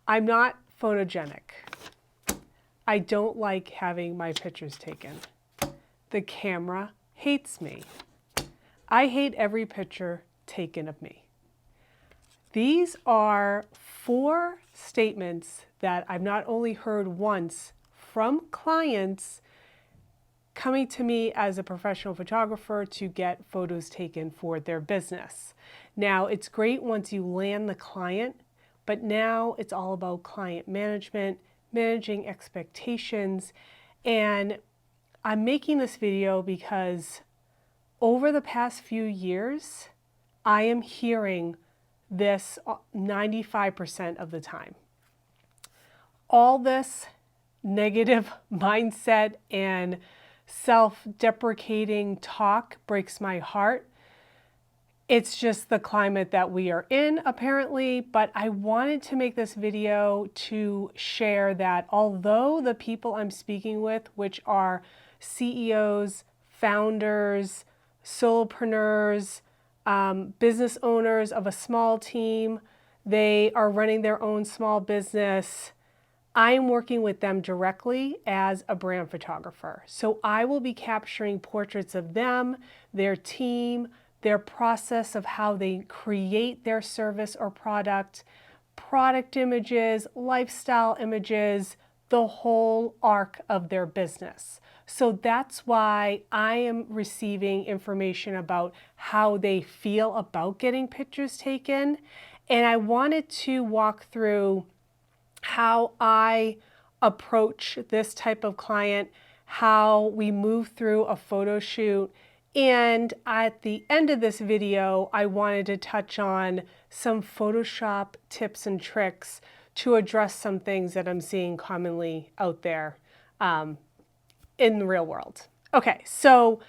I'm not photogenic. I don't like having my pictures taken. The camera hates me. I hate every picture taken of me. These are 4 statements that I've not only heard once from clients coming to me as a professional photographer to get photos taken for their business. Now, it's great once you land the client, but now it's all about client management, managing expectations, and I'm making this video because over the past few years, I am hearing this 95% of the time. All this negative mindset and self-deprecating talk breaks my heart. It's just the climate that we are in, apparently, but I wanted to make this video to share that although the people I'm speaking with, which are CEOs, founders, solopreneurs, business owners of a small team, they are running their own small business. I am working with them directly as a brand photographer. So I will be capturing portraits of them, their team, their process of how they create their service or product images, lifestyle images, the whole arc of their business. So that's why I am receiving information about how they feel about getting pictures taken. And I wanted to walk through how I approach this type of client, how we move through a photo shoot. And at the end of this video, I wanted to touch on some Photoshop tips and tricks to address some things that I'm seeing commonly out there in the real world. Okay, so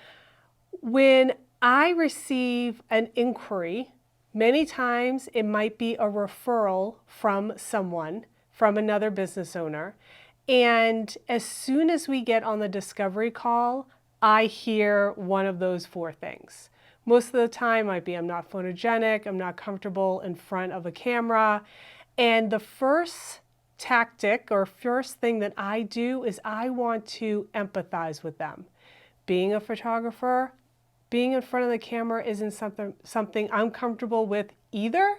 when I receive an inquiry, many times it might be a referral from someone, from another business owner, and as soon as we get on the discovery call, I hear one of those 4 things. Most of the time might be I'm not photogenic, I'm not comfortable in front of a camera, and the first tactic or first thing that I do is I want to empathize with them. Being a photographer, being in front of the camera isn't something I'm comfortable with either,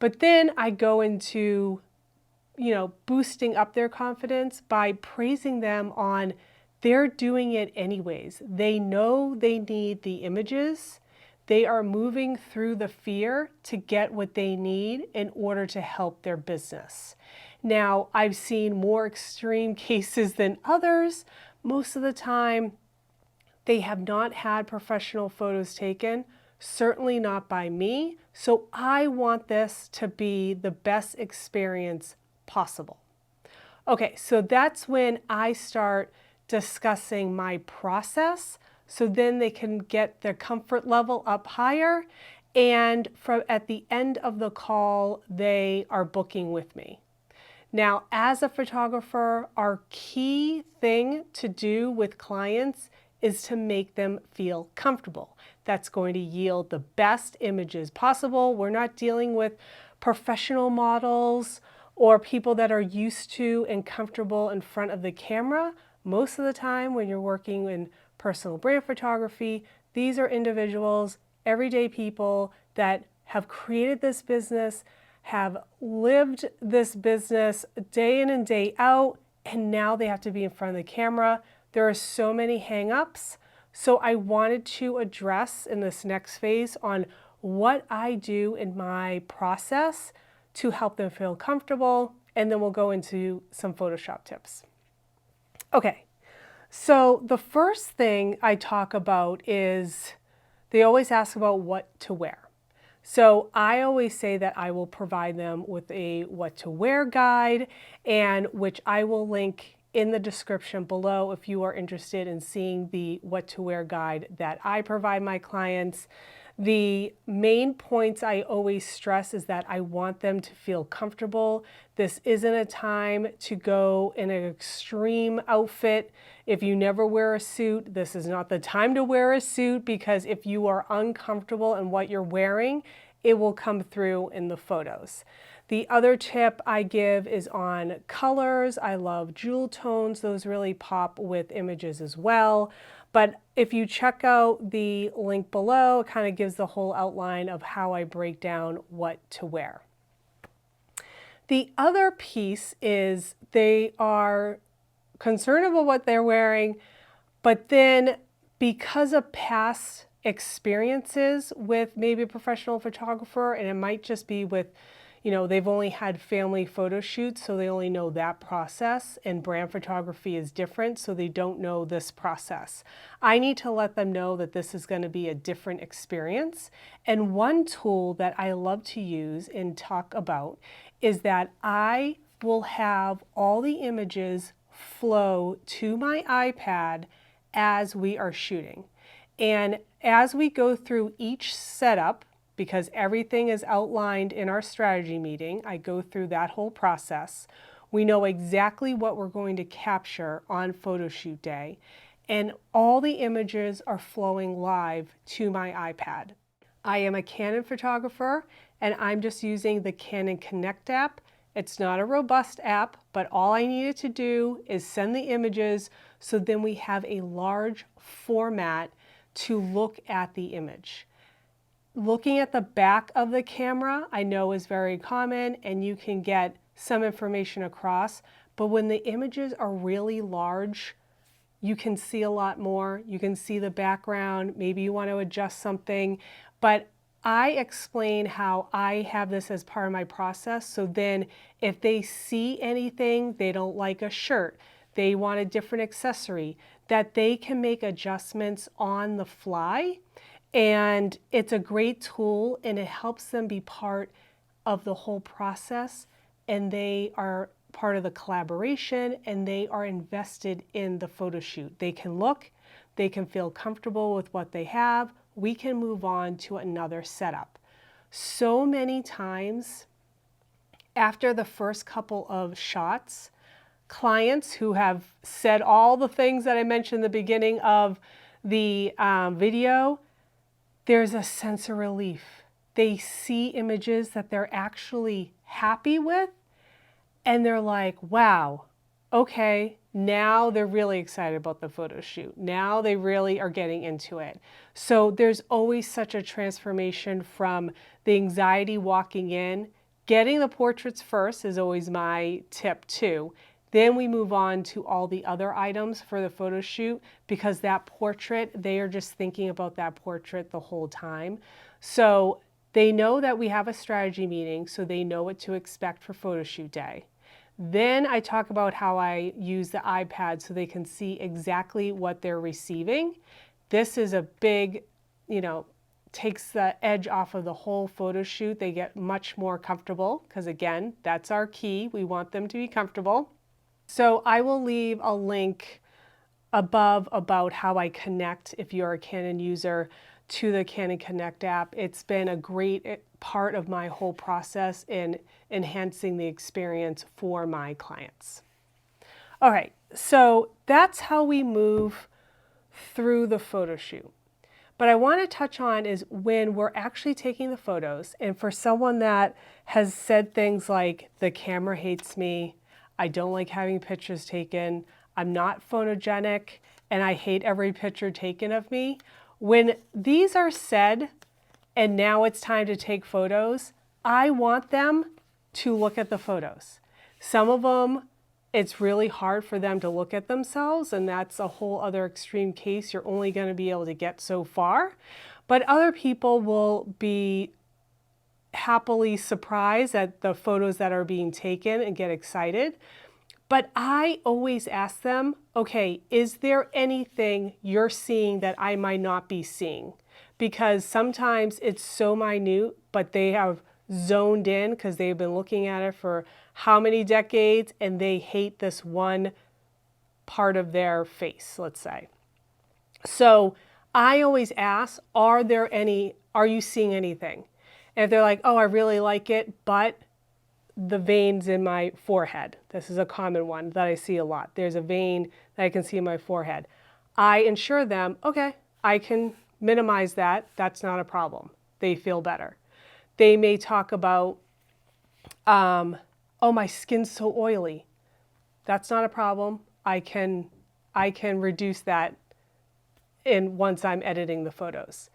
but then I go into, boosting up their confidence by praising them on they're doing it anyways. They know they need the images. They are moving through the fear to get what they need in order to help their business. Now, I've seen more extreme cases than others. Most of the time, they have not had professional photos taken, certainly not by me. So I want this to be the best experience possible. Okay, so that's when I start discussing my process, so then they can get their comfort level up higher, and at the end of the call, they are booking with me. Now, as a photographer, our key thing to do with clients is to make them feel comfortable. That's going to yield the best images possible. We're not dealing with professional models or people that are used to and comfortable in front of the camera. Most of the time when you're working in personal brand photography, these are individuals, everyday people that have created this business, have lived this business day in and day out, and now they have to be in front of the camera. There are so many hang-ups. So I wanted to address in this next phase on what I do in my process to help them feel comfortable, and then we'll go into some Photoshop tips. Okay, so the first thing I talk about is they always ask about what to wear. So I always say that I will provide them with a what to wear guide, and which I will link in the description below if you are interested in seeing the what to wear guide that I provide my clients. The main points I always stress is that I want them to feel comfortable. This isn't a time to go in an extreme outfit. If you never wear a suit, this is not the time to wear a suit, because if you are uncomfortable in what you're wearing, it will come through in the photos. The other tip I give is on colors. I love jewel tones. Those really pop with images as well. But if you check out the link below, it kind of gives the whole outline of how I break down what to wear. The other piece is they are concerned about what they're wearing, but then because of past experiences with maybe a professional photographer, and it might just be with, they've only had family photo shoots, so they only know that process, and brand photography is different, so they don't know this process. I need to let them know that this is going to be a different experience. And one tool that I love to use and talk about is that I will have all the images flow to my iPad as we are shooting. And as we go through each setup, because everything is outlined in our strategy meeting, I go through that whole process. We know exactly what we're going to capture on photo shoot day, and all the images are flowing live to my iPad. I am a Canon photographer, and I'm just using the Canon Connect app. It's not a robust app, but all I needed to do is send the images, so then we have a large format to look at the image. Looking at the back of the camera, I know is very common, and you can get some information across, but when the images are really large, you can see a lot more. You can see the background, maybe you want to adjust something, but I explain how I have this as part of my process, so then if they see anything, they don't like a shirt, they want a different accessory, that they can make adjustments on the fly. And it's a great tool, and it helps them be part of the whole process, and they are part of the collaboration, and they are invested in the photo shoot. They can look, they can feel comfortable with what they have. We can move on to another setup. So many times after the first couple of shots, clients who have said all the things that I mentioned in the beginning of the video, there's a sense of relief. They see images that they're actually happy with, and they're like, wow, okay, now they're really excited about the photo shoot. Now they really are getting into it. So there's always such a transformation from the anxiety walking in. Getting the portraits first is always my tip too. Then we move on to all the other items for the photo shoot, because that portrait, they are just thinking about that portrait the whole time. So they know that we have a strategy meeting, so they know what to expect for photo shoot day. Then I talk about how I use the iPad so they can see exactly what they're receiving. This is a big, takes the edge off of the whole photo shoot. They get much more comfortable, because again, that's our key. We want them to be comfortable. So I will leave a link above about how I connect, if you're a Canon user, to the Canon Connect app. It's been a great part of my whole process in enhancing the experience for my clients. All right, so that's how we move through the photo shoot. But I want to touch on is when we're actually taking the photos, and for someone that has said things like, the camera hates me, I don't like having pictures taken, I'm not photogenic, and I hate every picture taken of me. When these are said, and now it's time to take photos, I want them to look at the photos. Some of them, it's really hard for them to look at themselves, and that's a whole other extreme case. You're only going to be able to get so far. But other people will be happily surprised at the photos that are being taken and get excited. But I always ask them, okay, is there anything you're seeing that I might not be seeing? Because sometimes it's so minute, but they have zoned in because they've been looking at it for how many decades, and they hate this one part of their face, let's say. So I always ask, are you seeing anything? And if they're like, oh, I really like it, but the veins in my forehead. This is a common one that I see a lot. There's a vein that I can see in my forehead. I ensure them, okay, I can minimize that. That's not a problem. They feel better. They may talk about Oh, my skin's so oily. That's not a problem. I can reduce that once I'm editing the photos.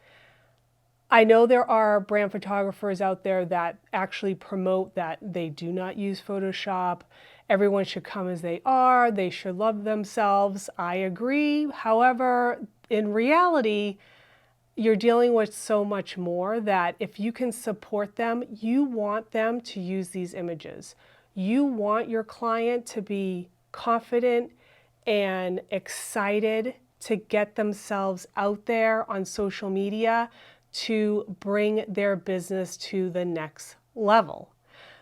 I know there are brand photographers out there that actually promote that they do not use Photoshop. Everyone should come as they are. They should love themselves. I agree. However, in reality, you're dealing with so much more that if you can support them, you want them to use these images. You want your client to be confident and excited to get themselves out there on social media to bring their business to the next level.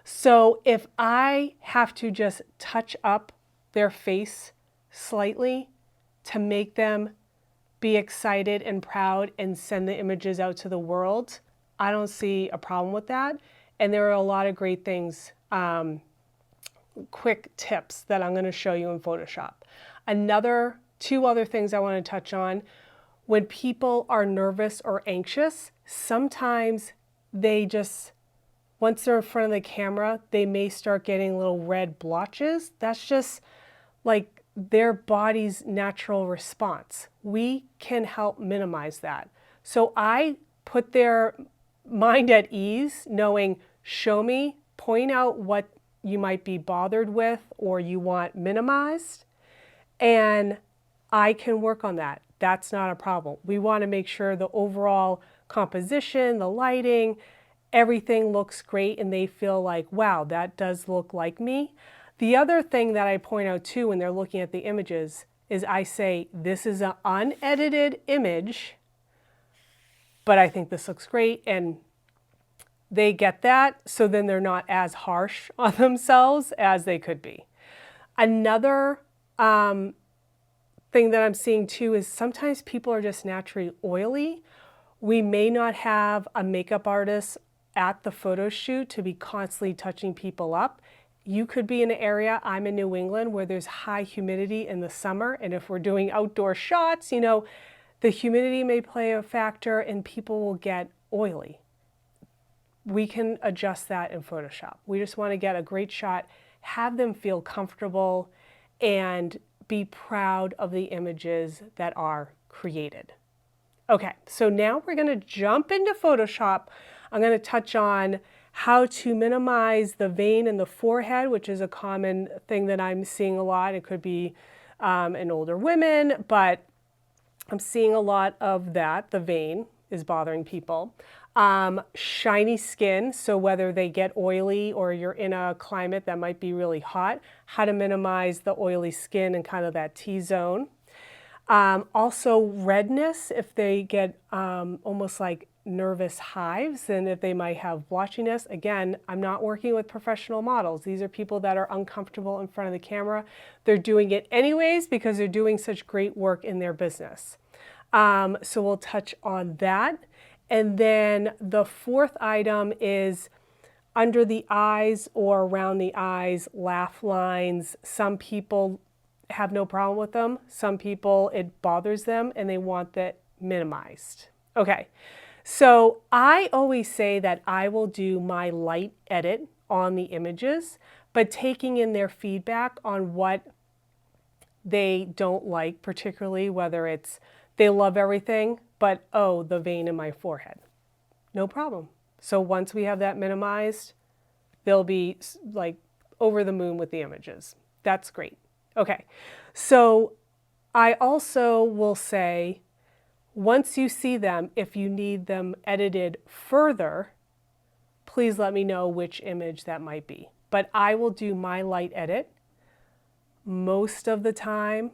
So if I have to just touch up their face slightly to make them be excited and proud and send the images out to the world, I don't see a problem with that. And there are a lot of great things, quick tips that I'm going to show you in Photoshop. Two other things I want to touch on. When people are nervous or anxious, sometimes they just, once they're in front of the camera, they may start getting little red blotches. That's just like their body's natural response. We can help minimize that. So I put their mind at ease, knowing, show me, point out what you might be bothered with or you want minimized, and I can work on that. That's not a problem. We want to make sure the overall composition, the lighting, everything looks great and they feel like, wow, that does look like me. The other thing that I point out too when they're looking at the images is I say, this is an unedited image, but I think this looks great, and they get that, so then they're not as harsh on themselves as they could be. Another thing that I'm seeing too is sometimes people are just naturally oily. We may not have a makeup artist at the photo shoot to be constantly touching people up. You could be in an area, I'm in New England, where there's high humidity in the summer, and if we're doing outdoor shots, you know, the humidity may play a factor and people will get oily. We can adjust that in Photoshop. We just want to get a great shot, have them feel comfortable, and be proud of the images that are created. Okay, so now we're going to jump into Photoshop. I'm going to touch on how to minimize the vein in the forehead, which is a common thing that I'm seeing a lot. It could be in older women, but I'm seeing a lot of that. The vein is bothering people. Shiny skin, so whether they get oily or you're in a climate that might be really hot, how to minimize the oily skin and kind of that T-zone. Also redness, if they get almost like nervous hives, and if they might have blotchiness. Again, I'm not working with professional models. These are people that are uncomfortable in front of the camera. They're doing it anyways because they're doing such great work in their business. So we'll touch on that. And then the fourth item is under the eyes or around the eyes, laugh lines. Some people have no problem with them. Some people, it bothers them and they want that minimized. Okay, so I always say that I will do my light edit on the images, but taking in their feedback on what they don't like, particularly whether it's they love everything, but oh, the vein in my forehead. No problem. So once we have that minimized, they'll be like over the moon with the images. That's great. Okay, so I also will say, once you see them, if you need them edited further, please let me know which image that might be. But I will do my light edit. Most of the time,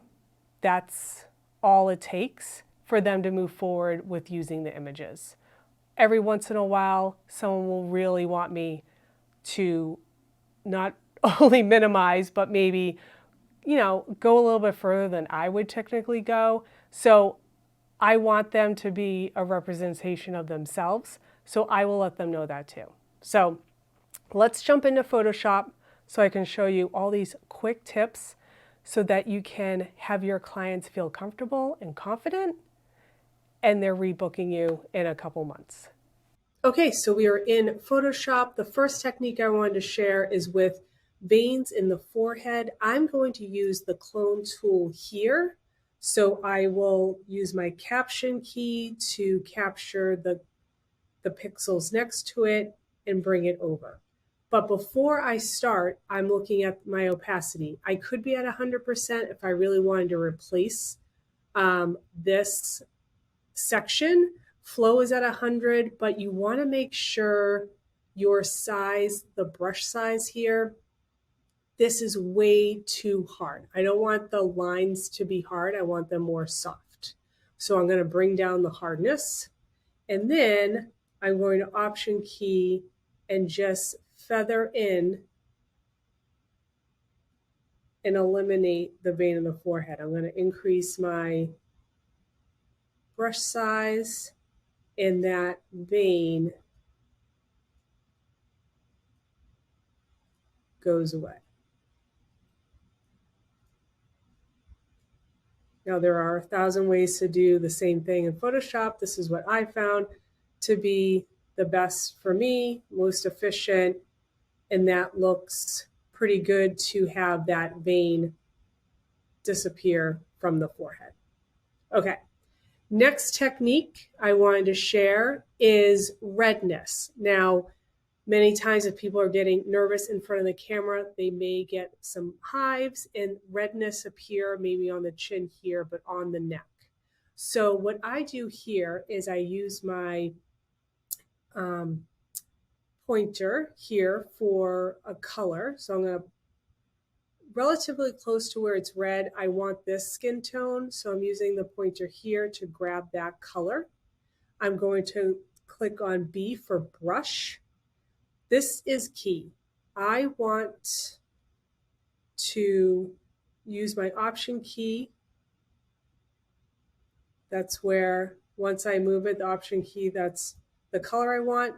that's all it takes for them to move forward with using the images. Every once in a while, someone will really want me to not only minimize, but maybe, you know, go a little bit further than I would technically go. So I want them to be a representation of themselves. So I will let them know that too. So let's jump into Photoshop so I can show you all these quick tips so that you can have your clients feel comfortable and confident, and they're rebooking you in a couple months. Okay, so we are in Photoshop. The first technique I wanted to share is with veins in the forehead. I'm going to use the clone tool here. So I will use my caption key to capture the pixels next to it and bring it over. But before I start, I'm looking at my opacity. I could be at 100% if I really wanted to replace this section. Flow is at 100, but you want to make sure your size, the brush size here, this is way too hard. I don't want the lines to be hard. I want them more soft. So I'm going to bring down the hardness, and then I'm going to option key and just feather in and eliminate the vein in the forehead. I'm going to increase my brush size, and that vein goes away. Now, there are 1,000 ways to do the same thing in Photoshop. This is what I found to be the best for me, most efficient, and that looks pretty good to have that vein disappear from the forehead. Okay, next technique I wanted to share is redness. Now, many times if people are getting nervous in front of the camera, they may get some hives and redness appear maybe on the chin here, but on the neck. So what I do here is I use my pointer here for a color. So I'm going to relatively close to where it's red. I want this skin tone. So I'm using the pointer here to grab that color. I'm going to click on B for brush. This is key. I want to use my option key. That's where once I move it, the option key, that's the color I want.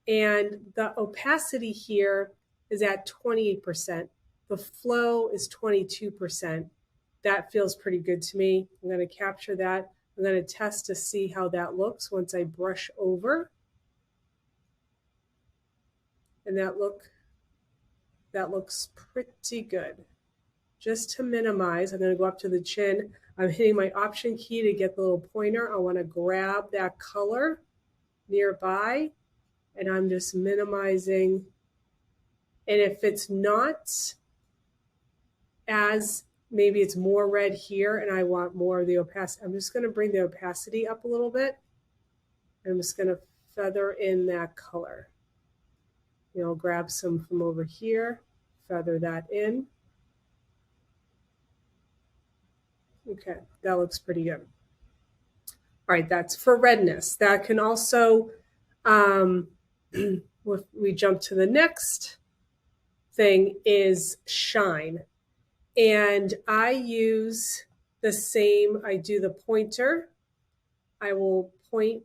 And the opacity here is at 28%. The flow is 22%. That feels pretty good to me. I'm going to capture that. I'm going to test to see how that looks once I brush over. And that looks pretty good. Just to minimize, I'm going to go up to the chin. I'm hitting my option key to get the little pointer. I want to grab that color nearby, and I'm just minimizing. And if it's not as, maybe it's more red here and I want more of the opacity, I'm just going to bring the opacity up a little bit. I'm just going to feather in that color. Grab some from over here, feather that in. Okay, that looks pretty good. All right, that's for redness. That can also, we jump to the next thing is shine. And I use the same, I do the pointer. I will point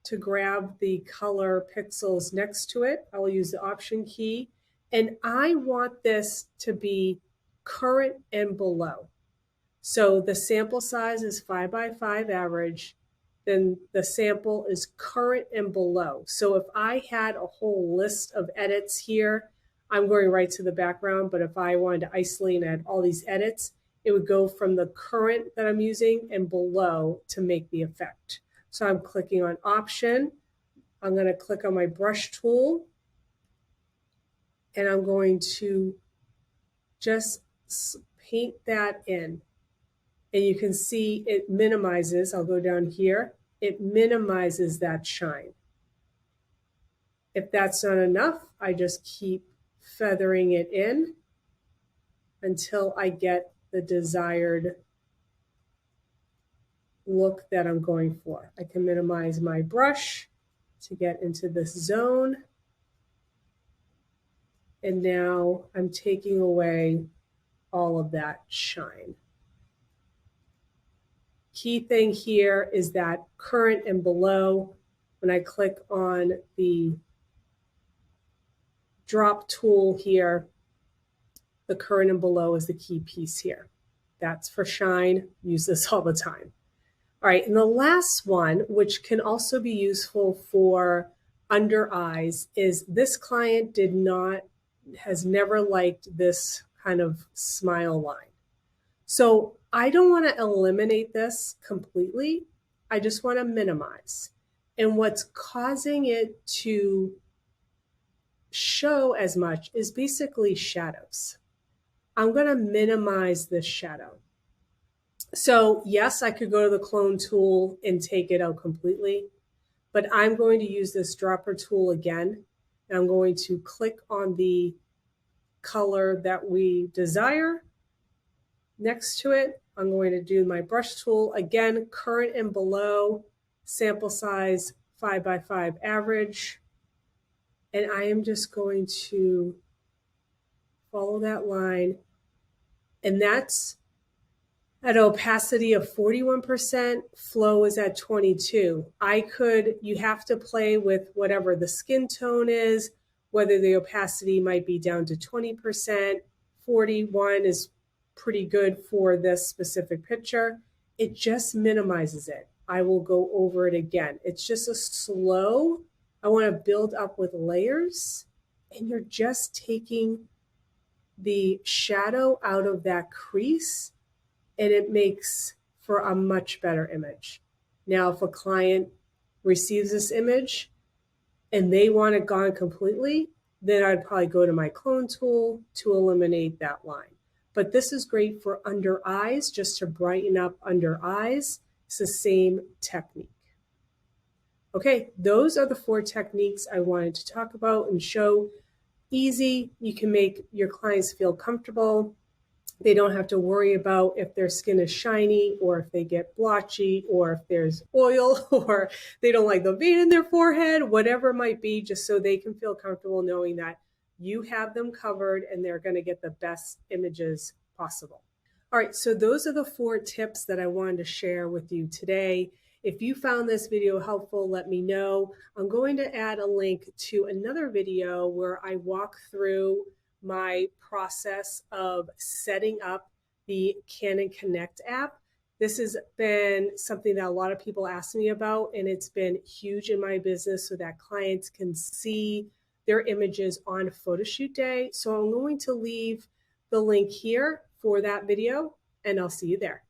to grab the color pixels next to it. I will use the option key. And I want this to be current and below. So the sample size is 5x5 average. Then the sample is current and below. So if I had a whole list of edits here, I'm going right to the background. But if I wanted to isolate and add all these edits, it would go from the current that I'm using and below to make the effect. So I'm clicking on option. I'm going to click on my brush tool. And I'm going to just paint that in. And you can see it minimizes, I'll go down here, it minimizes that shine. If that's not enough, I just keep feathering it in until I get the desired look that I'm going for. I can minimize my brush to get into this zone. And now I'm taking away all of that shine. Key thing here is that current and below. When I click on the drop tool here, the current and below is the key piece here. That's for shine. Use this all the time. All right, and the last one, which can also be useful for under eyes is this client has never liked this kind of smile line. So I don't want to eliminate this completely. I just want to minimize. And what's causing it to show as much is basically shadows. I'm going to minimize this shadow. So yes, I could go to the clone tool and take it out completely, but I'm going to use this dropper tool again. And I'm going to click on the color that we desire. Next to it, I'm going to do my brush tool. Again, current and below, sample size 5x5 average. And I am just going to follow that line. And that's at opacity of 41%, flow is at 22. You have to play with whatever the skin tone is, whether the opacity might be down to 20%, 41 is pretty good for this specific picture. It just minimizes it. I will go over it again. It's just a slow, I want to build up with layers, and you're just taking the shadow out of that crease, and it makes for a much better image. Now, if a client receives this image and they want it gone completely, then I'd probably go to my clone tool to eliminate that line. But this is great for under eyes, just to brighten up under eyes. It's the same technique. Okay, those are the 4 techniques I wanted to talk about and show. Easy, you can make your clients feel comfortable. They don't have to worry about if their skin is shiny or if they get blotchy or if there's oil or they don't like the vein in their forehead, whatever it might be, just so they can feel comfortable knowing that you have them covered and they're going to get the best images possible. All right, so those are the 4 tips that I wanted to share with you today. If you found this video helpful, let me know. I'm going to add a link to another video where I walk through my process of setting up the Canon Connect app. This has been something that a lot of people ask me about, and it's been huge in my business so that clients can see their images on photo shoot day. So I'm going to leave the link here for that video, and I'll see you there.